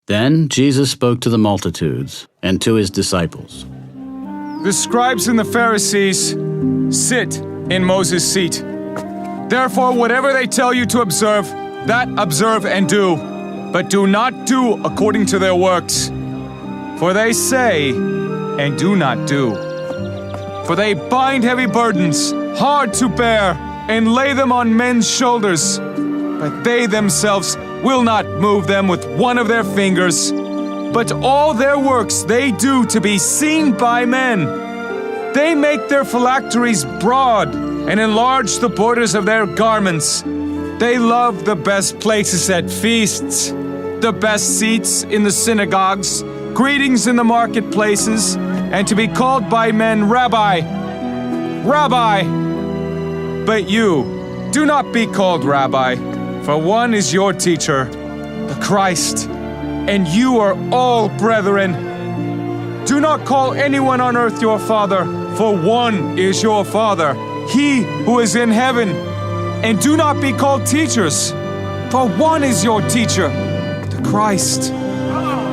Then Jesus spoke to the multitudes and to his disciples. The scribes and the Pharisees sit in Moses' seat. Therefore, whatever they tell you to observe, that observe and do, but do not do according to their works. For they say and do not do. For they bind heavy burdens, hard to bear, and lay them on men's shoulders, but they themselves will not move them with one of their fingers. But all their works they do to be seen by men. They make their phylacteries broad and enlarge the borders of their garments. They love the best places at feasts, the best seats in the synagogues, greetings in the marketplaces, and to be called by men, Rabbi, Rabbi. But you, do not be called Rabbi, for one is your teacher, the Christ, and you are all brethren. Do not call anyone on earth your father, for one is your Father, he who is in heaven. And do not be called teachers, for one is your teacher, the Christ.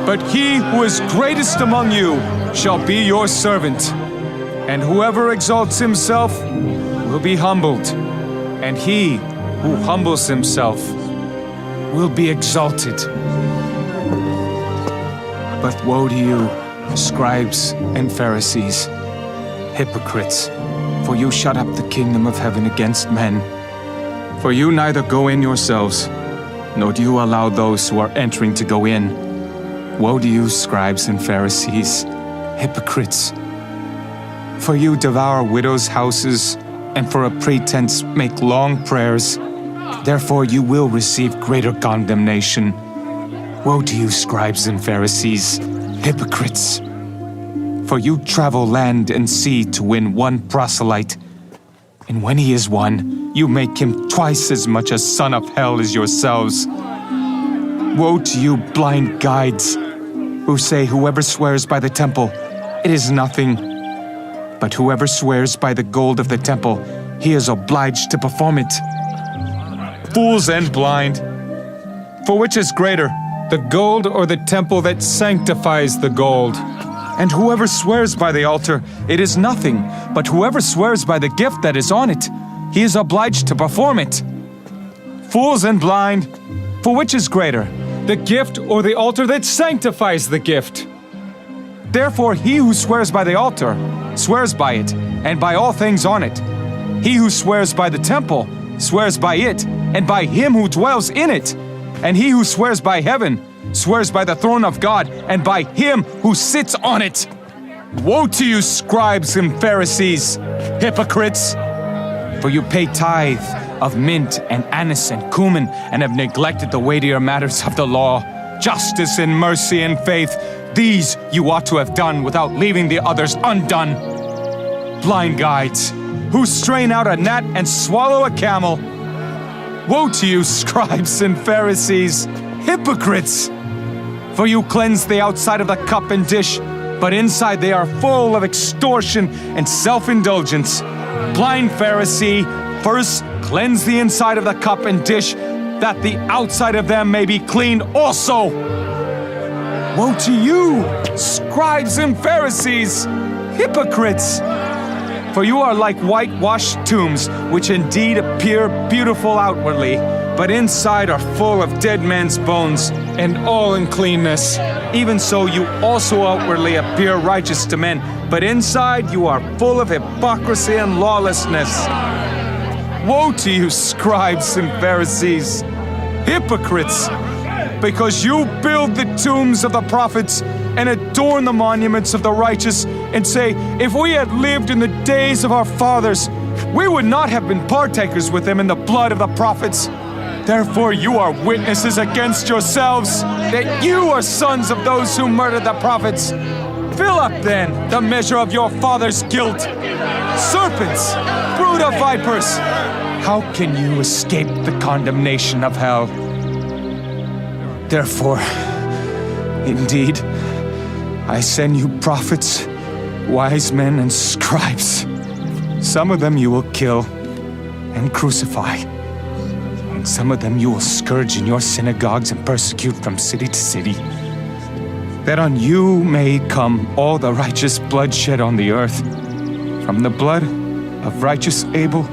But he who is greatest among you shall be your servant. And whoever exalts himself will be humbled, and he who humbles himself will be exalted. But woe to you, scribes and Pharisees, hypocrites, for you shut up the kingdom of heaven against men. For you neither go in yourselves, nor do you allow those who are entering to go in. Woe to you, scribes and Pharisees, hypocrites, for you devour widows' houses, and for a pretense make long prayers. Therefore you will receive greater condemnation. Woe to you, scribes and Pharisees, hypocrites! For you travel land and sea to win one proselyte, and when he is won, you make him twice as much a son of hell as yourselves. Woe to you, blind guides, who say whoever swears by the temple, it is nothing. But whoever swears by the gold of the temple, he is obliged to perform it. Fools and blind! For which is greater, the gold or the temple that sanctifies the gold? And whoever swears by the altar, it is nothing, but whoever swears by the gift that is on it, he is obliged to perform it. Fools and blind! For which is greater, the gift or the altar that sanctifies the gift? Therefore he who swears by the altar, swears by it, and by all things on it. He who swears by the temple, swears by it, and by him who dwells in it. And he who swears by heaven, swears by the throne of God, and by him who sits on it. Woe to you, scribes and Pharisees, hypocrites! For you pay tithe of mint and anise and cumin, and have neglected the weightier matters of the law, justice and mercy and faith. These you ought to have done without leaving the others undone. Blind guides, who strain out a gnat and swallow a camel. Woe to you, scribes and Pharisees, hypocrites! For you cleanse the outside of the cup and dish, but inside they are full of extortion and self-indulgence. Blind Pharisee, first cleanse the inside of the cup and dish, that the outside of them may be clean also. Woe to you, scribes and Pharisees, hypocrites! For you are like whitewashed tombs, which indeed appear beautiful outwardly, but inside are full of dead men's bones and all uncleanness. Even so you also outwardly appear righteous to men, but inside you are full of hypocrisy and lawlessness. Woe to you, scribes and Pharisees, hypocrites! Because you build the tombs of the prophets and adorn the monuments of the righteous, and say, if we had lived in the days of our fathers, we would not have been partakers with them in the blood of the prophets. Therefore you are witnesses against yourselves that you are sons of those who murdered the prophets. Fill up then the measure of your father's guilt. Serpents, brood of vipers, how can you escape the condemnation of hell? Therefore, indeed, I send you prophets, wise men, and scribes. Some of them you will kill and crucify, and some of them you will scourge in your synagogues and persecute from city to city, that on you may come all the righteous blood shed on the earth, from the blood of righteous Abel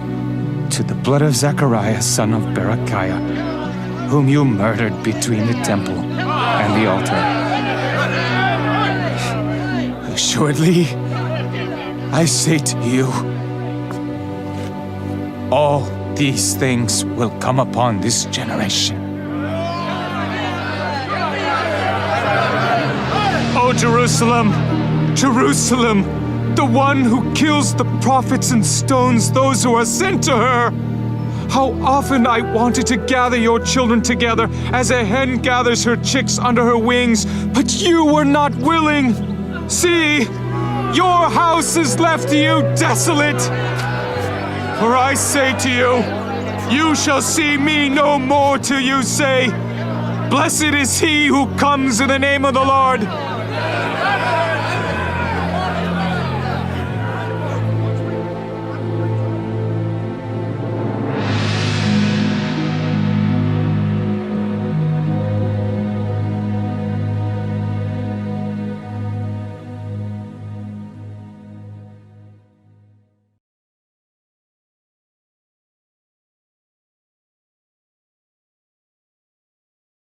to the blood of Zechariah, son of Berechiah, whom you murdered between the temple and the altar. Assuredly, I say to you, all these things will come upon this generation. O Jerusalem, Jerusalem, the one who kills the prophets and stones those who are sent to her! How often I wanted to gather your children together as a hen gathers her chicks under her wings, but you were not willing. See, your house is left to you desolate. For I say to you, you shall see me no more till you say, Blessed is he who comes in the name of the Lord.